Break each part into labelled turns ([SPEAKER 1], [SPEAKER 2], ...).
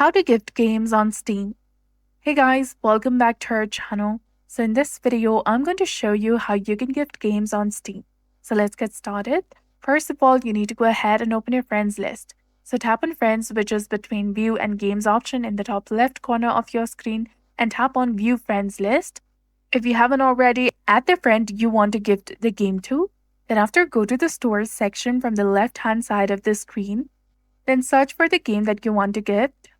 [SPEAKER 1] How to gift games on Steam. Hey guys, welcome back to our channel. So in this video, I'm going to show you how you can gift games on Steam. So let's get started. First of all, you need to go ahead and open your friends list. So tap on friends, which is between view and games option in the top left corner of your screen, and tap on view friends list. If you haven't already, add the friend you want to gift the game to. Then after, go to the stores section from the left hand side of the screen. Then search for the game that you want to gift.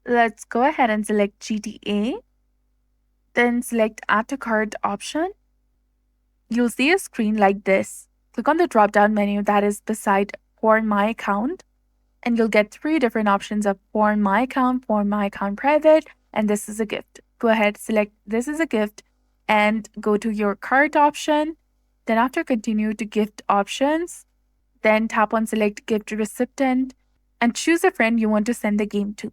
[SPEAKER 1] Let's go ahead and select GTA. Then select Add to Cart option. You'll see a screen like this. Click on the drop-down menu that is beside For My Account, and you'll get 3 different options of For My Account Private, and This is a Gift. Go ahead, select This is a Gift, and go to your cart option. Then after, continue to gift options. Then tap on Select Gift Recipient, and choose a friend you want to send the game to.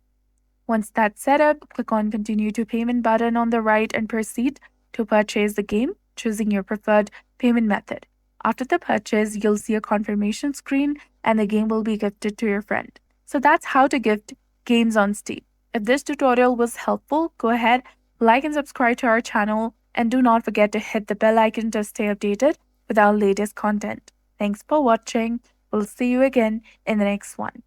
[SPEAKER 1] Once that's set up, click on Continue to Payment button on the right and proceed to purchase the game, choosing your preferred payment method. After the purchase, you'll see a confirmation screen and the game will be gifted to your friend. So that's how to gift games on Steam. If this tutorial was helpful, go ahead, like and subscribe to our channel, and do not forget to hit the bell icon to stay updated with our latest content. Thanks for watching. We'll see you again in the next one.